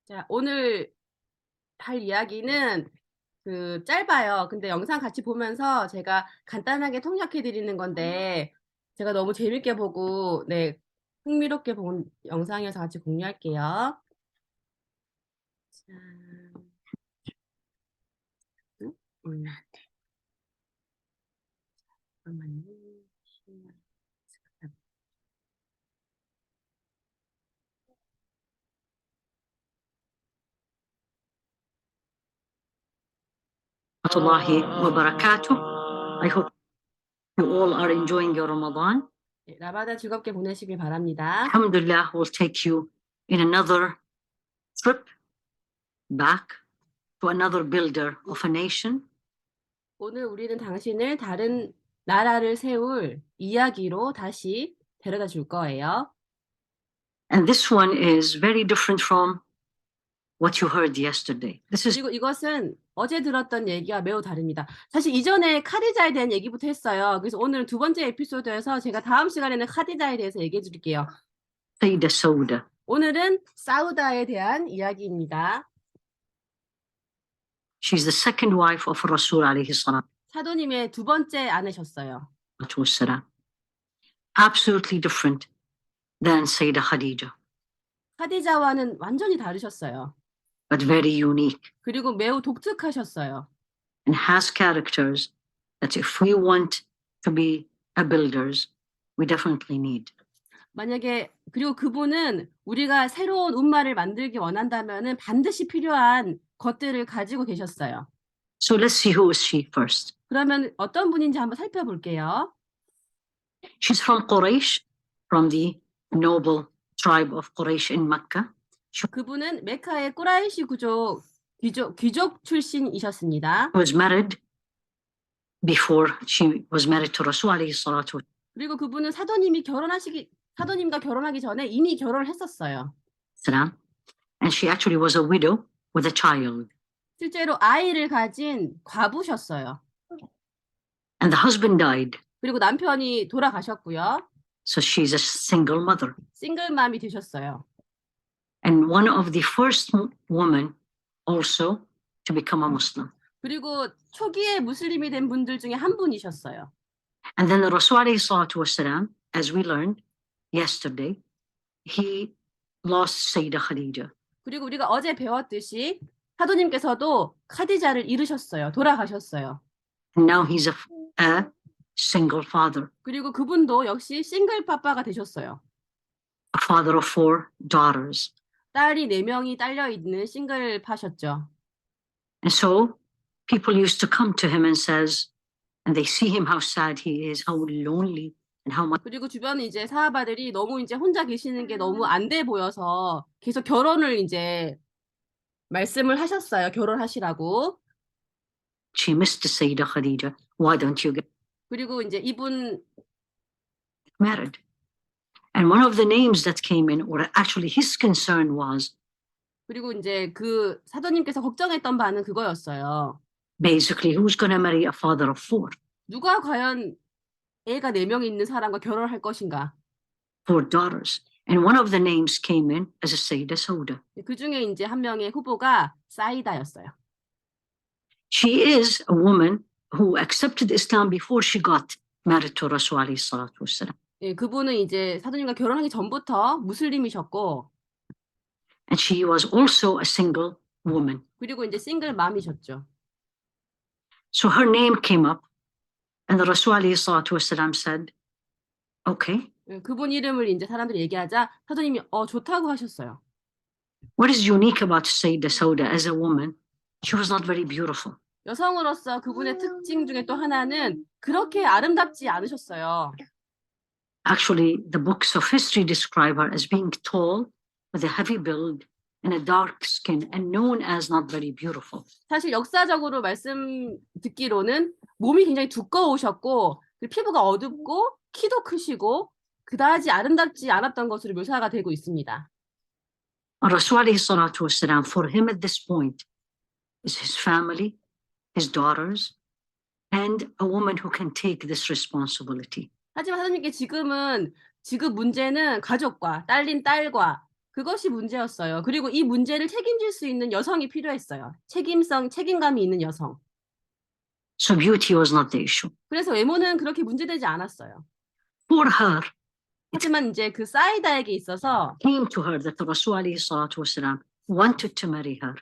자, 오늘 할 이야기는 짧아요. 근데 영상 같이 보면서 제가 간단하게 통역해 드리는 건데 제가 너무 재밌게 보고 네, 흥미롭게 본 영상이어서 같이 공유할게요. 자, 음, 음, 잠깐만요. Warahmatullahi wabarakatuh. I hope you all are enjoying your Ramadan. 네, 라마단 즐겁게 보내시길 바랍니다. Alhamdulillah will take you in another trip back to another builder of a nation. 오늘 우리는 당신을 다른 나라를 세울 이야기로 다시 데려다 줄 거예요. And this one is very different from what you heard yesterday. This is 그리고 이것은 어제 들었던 얘기와 매우 다릅니다. 사실 이전에 카디자에 대한 얘기부터 했어요. 그래서 오늘은 두 번째 에피소드여서 제가 다음 시간에는 카디자에 대해서 얘기해 드릴게요. Sayyidah Sauda. 오늘은 사우다에 대한 이야기입니다. She's the second wife of Rasul alayhi salatu 사도님의 두 번째 아내셨어요. wassalam. Absolutely different than Sayyidah Khadija, 카디자와는 완전히 다르셨어요. but very unique 그리고 매우 독특하셨어요. and has characters that if we want to be a builders, we definitely need. 만약에 그리고 그분은 우리가 새로운 움마를 만들기 원한다면은 반드시 필요한 것들을 가지고 계셨어요. So let's see who is she first. 그러면 어떤 분인지 한번 살펴볼게요. She's from Quraysh, from the noble tribe of Quraysh in Mecca. 그분은 메카의 꾸라이시 귀족 출신이셨습니다. She was married before she was married to Rasul alayhi salatu 그리고 그분은 사도님과 결혼하기 전에 이미 결혼을 했었어요. wassalam. And she actually was a widow with a child. 실제로 아이를 가진 과부셨어요. And the husband died. 그리고 남편이 돌아가셨고요. So she's a single mother. 싱글맘이 되셨어요. And one of the first women also to become a Muslim. 그리고 초기에 무슬림이 된 분들 중에 한 분이셨어요. And then the Rasul alayhi salatu wassalam, as we learned yesterday, he lost Sayyidah Khadija. 그리고 우리가 어제 배웠듯이 사도님께서도 카디자를 잃으셨어요. 돌아가셨어요. And now he's a single father, 그리고 그분도 역시 싱글 파빠가 되셨어요. a father of 4 daughters. 딸이 4명이 딸려 있는 싱글 파셨죠. And so people used to come to him and says, and they see him how sad he is, how lonely, and how much. 그리고 주변 이제 사하바들이 너무 이제 혼자 계시는 게 너무 안 돼 보여서 계속 결혼을 이제 말씀을 하셨어요. 결혼하시라고. She missed Sayyidah Khadija. Why don't you get 그리고 이제 이분 married? And one of the names that came in, or actually his concern was 그리고 이제 그 사도님께서 걱정했던 바는 그거였어요. basically who's going to marry a father of 4? 누가 과연 애가 4명이 있는 사람과 결혼할 것인가? 4 daughters. And one of the names came in as a Sayyidah Sauda. 그 중에 이제 한 명의 후보가 사이다였어요. She is a woman who accepted Islam before she got married to Rasul alayhi salatu wassalam. 예, 그분은 이제 사도님과 결혼하기 전부터 무슬림이셨고 And she was also a single woman. 그리고 이제 싱글맘이셨죠. So her name came up and the Rasul alayhi salatu wassalam said, okay, 예, 그분 이름을 이제 사람들이 얘기하자 사도님이 좋다고 하셨어요. what is unique about Sayyidah Sauda as a woman? She was not very beautiful. 여성으로서 그분의 특징 중에 또 하나는 그렇게 아름답지 않으셨어요. Actually, the books of history describe her as being tall, with a heavy build, and a dark skin, and known as not very beautiful. 사실 역사적으로 말씀 듣기로는 몸이 굉장히 두꺼우셨고 피부가 어둡고 키도 크시고 그다지 아름답지 않았던 것으로 묘사가 되고 있습니다. Rasul alayhi salatu wassalam, for him at this point, is his family, his daughters, and a woman who can take this responsibility. 하지만 사장님께 지금 문제는 가족과 딸린 딸과 그것이 문제였어요. 그리고 이 문제를 책임질 수 있는 여성이 필요했어요. 책임감이 있는 여성. So beauty was not the issue. 그래서 외모는 그렇게 문제되지 않았어요. For her, 하지만 이제 그 사이다에게 있어서 came to her that the Rasul alayhi salatu wasalam wanted to marry her.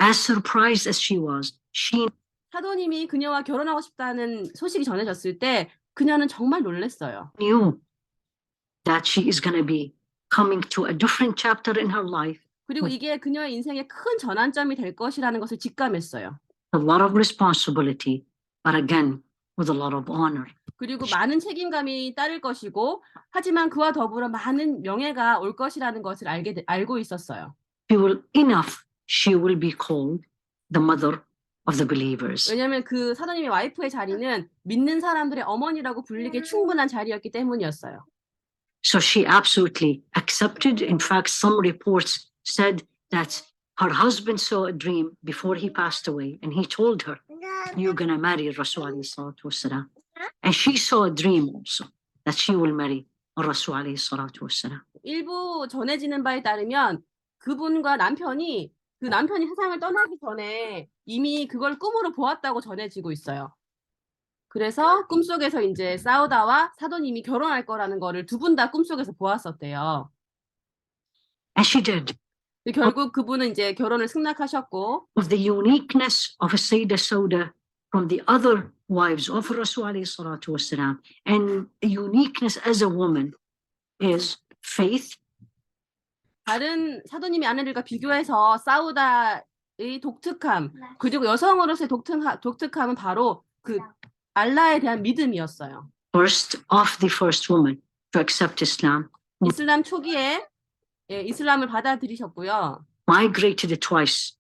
As surprised as she was, she 사도님이 그녀와 결혼하고 싶다는 소식이 전해졌을 때 그녀는 정말 놀랐어요. knew that she is going to be coming to a different chapter in her life, 그리고 이게 그녀의 인생의 큰 전환점이 될 것이라는 것을 직감했어요. a lot of responsibility, but again, with a lot of honor. 그리고 많은 책임감이 따를 것이고 하지만 그와 더불어 많은 명예가 올 것이라는 것을 알고 있었어요. She will be called the mother of the believers. 왜냐하면 그 사도님의 와이프의 자리는 믿는 사람들의 어머니라고 불리기 충분한 자리였기 때문이었어요. So she absolutely accepted. In fact, some reports said that her husband saw a dream before he passed away, and he told her, "You're gonna marry Rasul alayhi salatu wasalam." And she saw a dream also that she will marry Rasul alayhi salatu wasalam. 일부 전해지는 바에 따르면 그분과 남편이 세상을 떠나기 전에 이미 그걸 꿈으로 보았다고 전해지고 있어요. 그래서 꿈속에서 이제 사우다와 사도님이 결혼할 거라는 거를 두 분 다 꿈속에서 보았었대요. And she did. 결국 그분은 이제 결혼을 승낙하셨고 Of the uniqueness of Sayyidah Sauda from the other wives of Rasul alayhi salatu wasalam, and the uniqueness as a woman is faith, 다른 사도님의 아내들과 비교해서 사우다의 독특함 그리고 여성으로서의 독특함은 바로 그 알라에 대한 믿음이었어요. first of the first woman to accept Islam, 이슬람 초기에 이슬람을 받아들이셨고요. migrated twice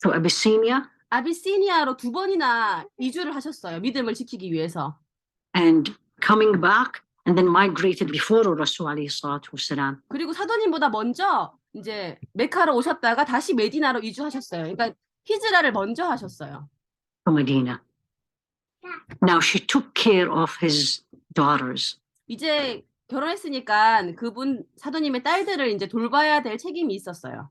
to Abyssinia 아비시니아로 두 번이나 이주를 하셨어요. 믿음을 지키기 위해서. and coming back, and then migrated before Rasul alayhi salatu wasalam. 그리고 사도님보다 먼저 이제 메카로 오셨다가 다시 메디나로 이주하셨어요. 그러니까 히즈라를 먼저 하셨어요. To Medina. Now she took care of his daughters. 이제 결혼했으니까 그분 사도님의 딸들을 이제 돌봐야 될 책임이 있었어요.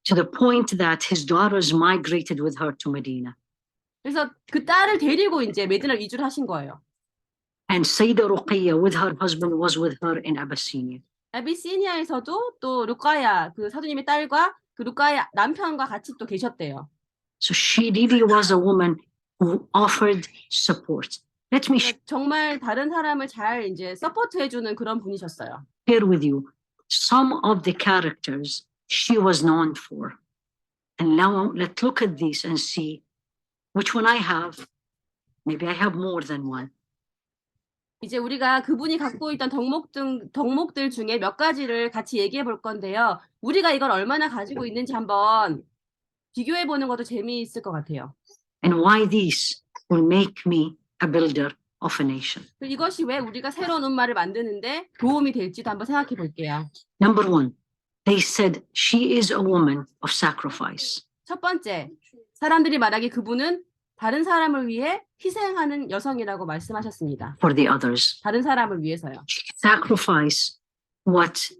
To the point that his daughters migrated with her to Medina. 그래서 그 딸을 데리고 이제 메디나로 이주를 하신 거예요. And Sayyidah Ruqayya with her husband was with her in Abyssinia. 아비시니아에서도 또 루카야 그 사도님의 딸과 그 루카야 남편과 같이 또 계셨대요. So she really was a woman who offered support. Let me 정말 다른 사람을 잘 이제 서포트해주는 그런 분이셨어요. share with you some of the characters she was known for. And now let's look at these and see which one I have. Maybe I have more than one. 이제 우리가 그분이 갖고 있던 덕목들 중에 몇 가지를 같이 얘기해 볼 건데요. 우리가 이걸 얼마나 가지고 있는지 한번 비교해 보는 것도 재미있을 것 같아요. And why these will make me a builder of a nation. 이것이 왜 우리가 새로운 음마를 만드는데 도움이 될지도 한번 생각해 볼게요. Number one, they said she is a woman of sacrifice. 첫 번째, 사람들이 말하기 그분은 다른 사람을 위해 희생하는 여성이라고 말씀하셨습니다. For the others. 다른 사람을 위해서요. Sacrifice what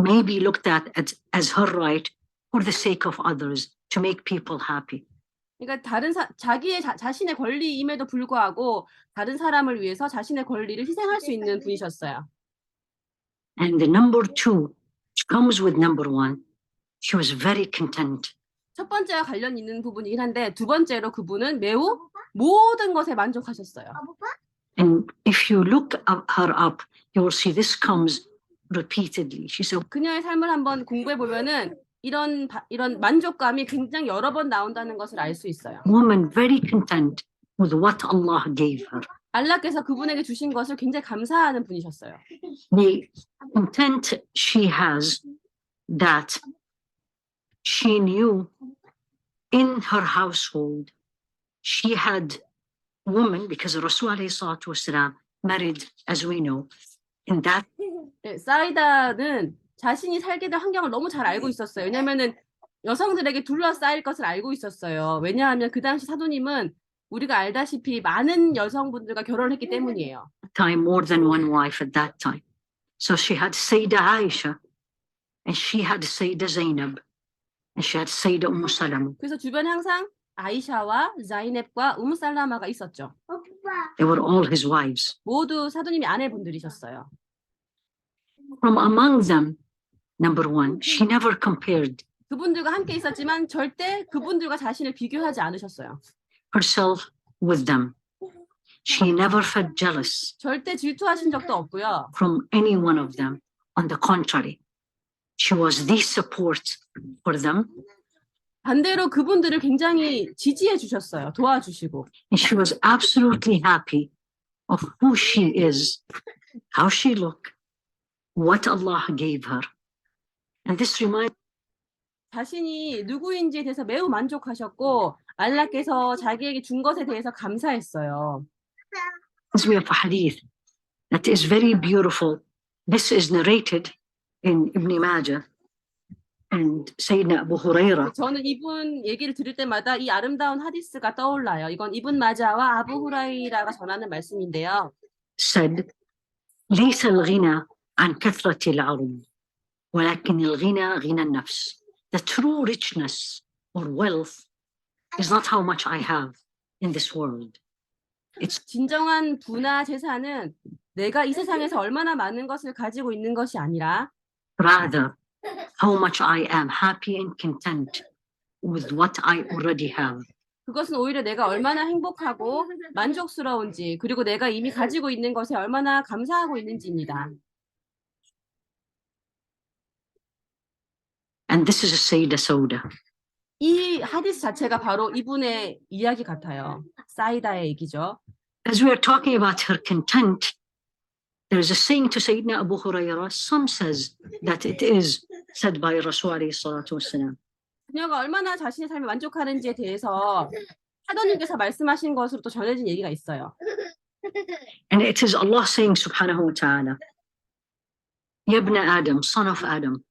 may be looked at as her right for the sake of others to make people happy. 그러니까 자신의 권리임에도 불구하고 다른 사람을 위해서 자신의 권리를 희생할 수 있는 분이셨어요. And the number two, which comes with number one, she was very content. 첫 번째와 관련 있는 부분이긴 한데 두 번째로 그분은 매우 모든 것에 만족하셨어요. And if you look her up, you will see this comes repeatedly. She said, 그녀의 삶을 한번 공부해 보면은 이런 만족감이 굉장히 여러 번 나온다는 것을 알 수 있어요. woman very content with what Allah gave her. 알라께서 그분에게 주신 것을 굉장히 감사하는 분이셨어요. The content she has that she knew in her household she had women, because Rasul alayhi salatu wasalam married, as we know, in that 사이다는 자신이 살게 될 환경을 너무 잘 알고 있었어요. 왜냐하면은 여성들에게 둘러싸일 것을 알고 있었어요. 왜냐하면 그 당시 사도님은 우리가 알다시피 많은 여성분들과 결혼을 했기 때문이에요. time more than one wife at that time. So she had Sayyidah Aisha And she had Sayyidah Zainab, and she had Sayyidah Salama. 그래서 주변에 항상 아이샤와 자이넵과 살라마가 있었죠. They were all his wives. 모두 사도님이 아내분들이셨어요. From among them, number one, she never compared 그분들과 함께 있었지만 절대 그분들과 자신을 비교하지 않으셨어요. herself with them. She never felt jealous 절대 질투하신 적도 없고요. from any one of them. On the contrary, she was the support for them, 반대로 그분들을 굉장히 지지해 주셨어요. 도와주시고. and she was absolutely happy of who she is, how she looked, what Allah gave her. And this reminds 자신이 누구인지에 대해서 매우 만족하셨고 알라께서 자기에게 준 것에 대해서 감사했어요. me of a hadith that is very beautiful. This is narrated in Ibn Majah and Sayyidina Abu Huraira 저는 이분 얘기를 들을 때마다 이 아름다운 하디스가 떠올라요. 이건 이븐 마자와 아부 후라이라가 전하는 말씀인데요. said, ليس الغنى عن كثرة العرض ولكن الغنى غنى النفس. The true richness or wealth is not how much I have in this world. It's 진정한 부나 재산은 내가 이 세상에서 얼마나 많은 것을 가지고 있는 것이 아니라 rather how much I am happy and content with what I already have. 그것은 오히려 내가 얼마나 행복하고 만족스러운지 그리고 내가 이미 가지고 있는 것에 얼마나 감사하고 있는지입니다. And this is a Sayyidah Sauda. 이 하디스 자체가 바로 이분의 이야기 같아요. 사이다의 얘기죠. As we are talking about her content, there is a saying to Sayyidina Abu Hurairah. Some says that it is said by Rasul alayhi salatu wasalam. 그녀가 얼마나 자신의 삶에 만족하는지에 대해서 사도님께서 말씀하신 것으로 또 전해진 얘기가 있어요. And it is Allah saying subhanahu wa ta'ala, Ya ibn Adam, son of Adam,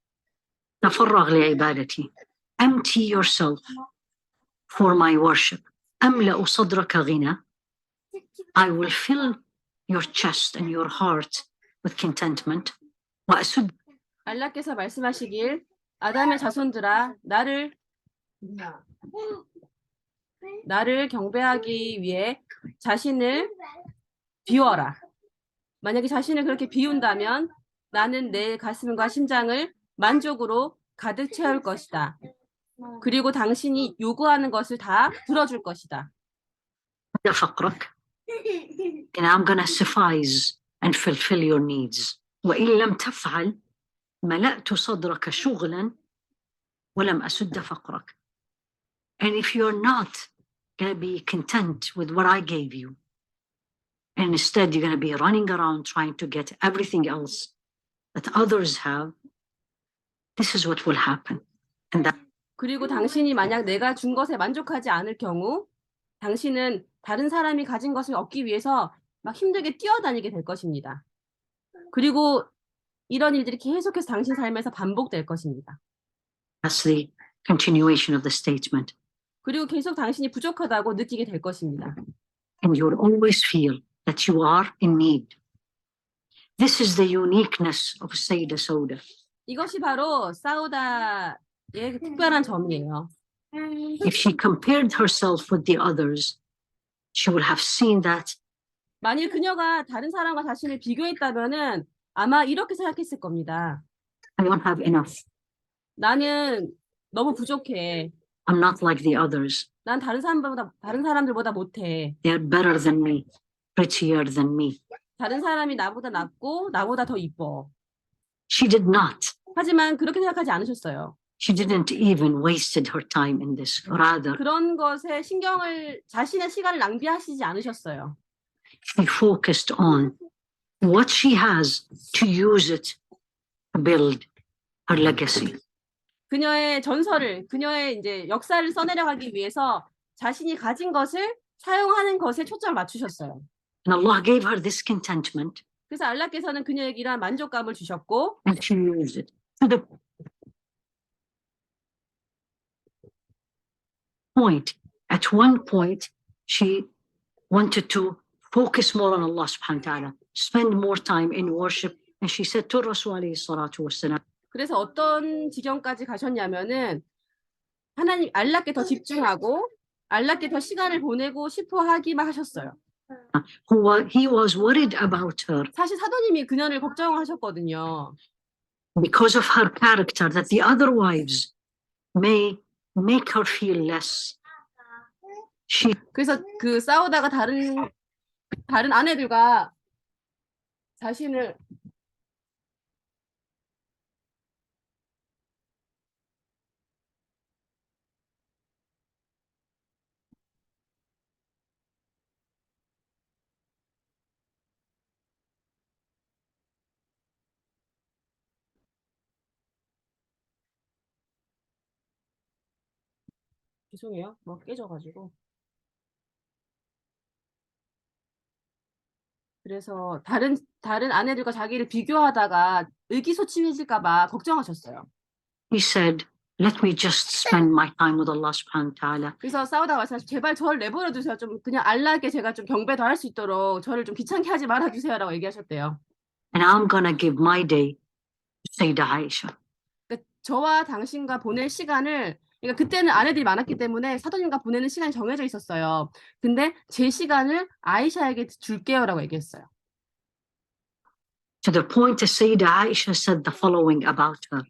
تفرغ لعبادتي. Empty yourself for my worship. أملأ صدرك غنى. I will fill your chest and your heart with contentment. وأسد 알라께서 말씀하시길 아담의 자손들아 나를 경배하기 위해 자신을 비워라. 만약에 자신을 그렇게 비운다면 나는 내 가슴과 심장을 만족으로 가득 채울 것이다. 그리고 당신이 요구하는 것을 다 들어줄 것이다. فقرك. And I'm going to suffice and fulfill your needs. وإن لم تفعل ملأت صدرك شغلا ولم أسد فقرك. And if you're not going to be content with what I gave you, and instead you're going to be running around trying to get everything else that others have, this is what will happen. And that 그리고 당신이 만약 내가 준 것에 만족하지 않을 경우 당신은 다른 사람이 가진 것을 얻기 위해서 막 힘들게 뛰어다니게 될 것입니다. 그리고 이런 일들이 계속해서 당신 삶에서 반복될 것입니다. that's the continuation of the statement. 그리고 계속 당신이 부족하다고 느끼게 될 것입니다. And you'll always feel that you are in need. This is the uniqueness of Sayyidah Sauda. 이것이 바로 사우다의 특별한 점이에요. If she compared herself with the others, she would have seen that 만일 그녀가 다른 사람과 자신을 비교했다면은 아마 이렇게 생각했을 겁니다. I don't have enough. 나는 너무 부족해. I'm not like the others. 난 다른 사람들보다 못해. They're better than me, prettier than me. 다른 사람이 나보다 낫고 나보다 더 이뻐. She did not. 하지만 그렇게 생각하지 않으셨어요. She didn't even wasted her time in this. Rather, 그런 것에 자신의 시간을 낭비하시지 않으셨어요. she focused on what she has to use it to build her legacy. 그녀의 그녀의 이제 역사를 써내려가기 위해서 자신이 가진 것을 사용하는 것에 초점을 맞추셨어요. And Allah gave her this contentment, 그래서 알라께서는 그녀에게 이러한 만족감을 주셨고 and she used it to the point. At one point, she wanted to focus more on Allah subhanahu wa ta'ala, spend more time in worship. And she said to Rasul alayhi salatu wasalam, 그래서 어떤 지경까지 가셨냐면은 하나님 알라께 더 집중하고 알라께 더 시간을 보내고 싶어 하기만 하셨어요. He was worried about her 사실 사도님이 그녀를 걱정하셨거든요. because of her character, that the other wives may make her feel less. She 그래서 그 싸우다가 다른 아내들과 자신을 죄송해요. 뭐 깨져가지고. 그래서 다른 아내들과 자기를 비교하다가 의기소침해질까 봐 걱정하셨어요. said, let me just spend my time with Allah subhanahu wa ta'ala. 그래서 싸우다가 말씀하시고 제발 저를 내버려 두세요. 좀 그냥 알라에게 제가 좀 경배도 할 수 있도록 저를 좀 귀찮게 하지 말아 주세요라고 얘기하셨대요. And I'm going to give my day to Sayyidah Aisha. 그러니까 저와 당신과 보낼 시간을 그러니까 그때는 아내들이 많았기 때문에 사도님과 보내는 시간이 정해져 있었어요. 근데 제 시간을 아이샤에게 줄게요라고 얘기했어요. To the point that Sayyidah Aisha said the following about her.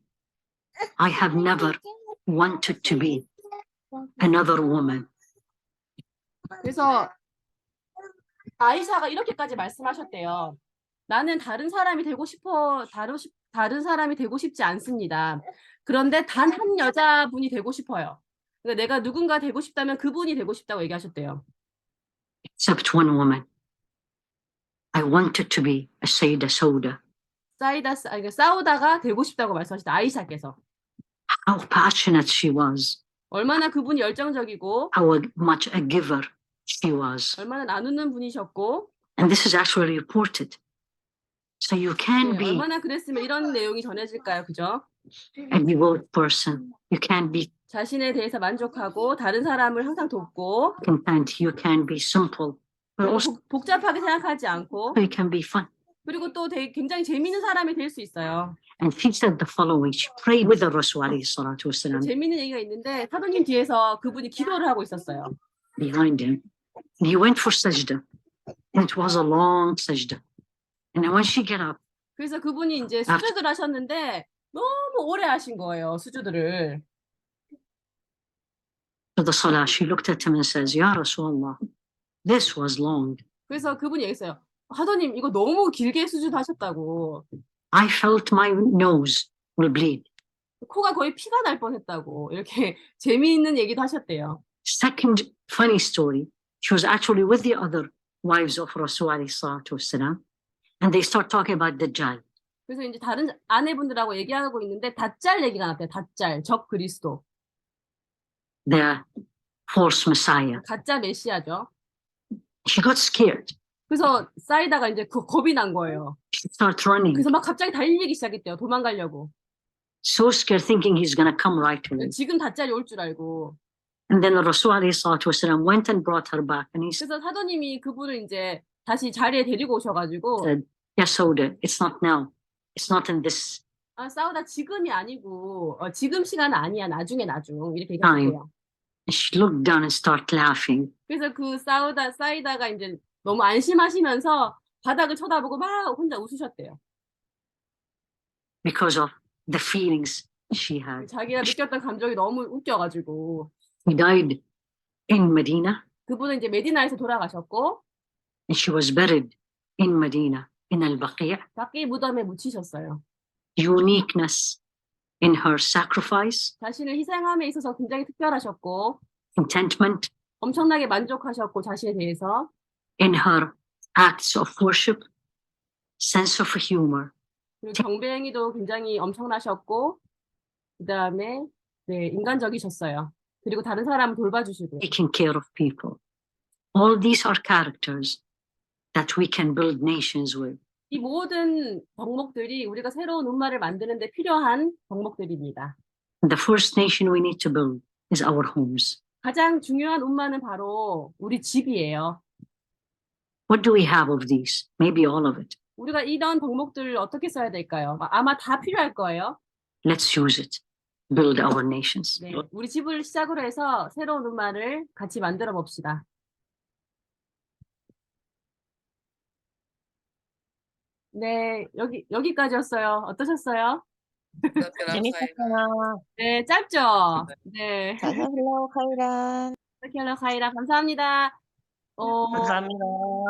I have never wanted to be another woman. 그래서 아이샤가 이렇게까지 말씀하셨대요. 나는 다른 사람이 되고 싶지 않습니다. 그런데 단 한 여자분이 되고 싶어요. 그러니까 내가 누군가 되고 싶다면 그분이 되고 싶다고 얘기하셨대요. Except one woman. I wanted to be a Sayyidah Sauda. 그러니까 싸우다가 되고 싶다고 말씀하셨다. 아이샤께서. How passionate she was. 얼마나 그분이 열정적이고 How much a giver she was. 얼마나 나누는 분이셨고 And this is actually reported. So you can be 얼마나 그랬으면 이런 내용이 전해질까요? 그죠? a devout person. You can be 자신에 대해서 만족하고 다른 사람을 항상 돕고 content. You can be simple. But also 복잡하게 생각하지 않고 you can be fun. 그리고 또 되게 굉장히 재미있는 사람이 될 수 있어요. And she said the following. She prayed with the Rasul alayhi salatu wasalam 재미있는 얘기가 있는데 사도님 뒤에서 그분이 기도를 하고 있었어요. behind him. And he went for sajda. And it was a long sajda. And then when she got up, 그래서 그분이 이제 수주들 하셨는데 너무 오래 하신 거예요. 수주들을. for the salah, she looked at him and says, Ya Rasulullah, this was long. 그래서 그분이 얘기했어요. 하도님 이거 너무 길게 수주하셨다고. I felt my nose will bleed. 코가 거의 피가 날 뻔했다고. 이렇게 재미있는 얘기도 하셨대요. Second funny story, she was actually with the other wives of Rasul alayhi salatu wasalam, and they start talking about Dajjal. 그래서 이제 다른 아내분들하고 얘기하고 있는데 다짤 얘기가 나왔대요. 다짤, 적 그리스도. The false Messiah. 가짜 메시아죠. She got scared. 그래서 사이다가 이제 겁이 난 거예요. She started running, 그래서 막 갑자기 달리기 시작했대요. 도망가려고. so scared, thinking he's going to come right away. 지금 다짤이 올 줄 알고. And then the Rasul alayhi salatu wasalam went and brought her back, and he 그래서 사도님이 그분을 이제 다시 자리에 데리고 오셔가지고 said, Yes, Sauda, it's not now. It's not in this 싸우다 지금이 아니고 지금 시간은 아니야. 나중에 나중 이렇게 얘기했대요. And she looked down and started laughing. 그래서 그 사이다가 이제 너무 안심하시면서 바닥을 쳐다보고 막 혼자 웃으셨대요. Because of the feelings she had. 자기가 느꼈던 감정이 너무 웃겨가지고. He died in Medina, 그분은 이제 메디나에서 돌아가셨고 and she was buried in Medina, in Al-Baqi'. 바퀴 무덤에 묻히셨어요. Uniqueness in her sacrifice, 자신을 희생함에 있어서 굉장히 특별하셨고 contentment 엄청나게 만족하셨고 자신에 대해서 in her acts of worship, sense of humor. 그리고 경배행위도 굉장히 엄청나셨고 그다음에 인간적이셨어요. 그리고 다른 사람을 돌봐주시고요. Taking care of people. All these are characters that we can build nations with. 이 모든 덕목들이 우리가 새로운 음마를 만드는 데 필요한 덕목들입니다. The first nation we need to build is our homes. 가장 중요한 음마는 바로 우리 집이에요. What do we have of these? Maybe all of it. 우리가 이런 덕목들을 어떻게 써야 될까요? 아마 다 필요할 거예요. let's use it. Build our nations. 네, 우리 집을 시작으로 해서 새로운 음마를 같이 만들어 봅시다. 네, 여기까지였어요. 어떠셨어요? 재밌었어요. 네, 짧죠? 네. 자자힐라우 카이란. 카이라 감사합니다. 감사합니다.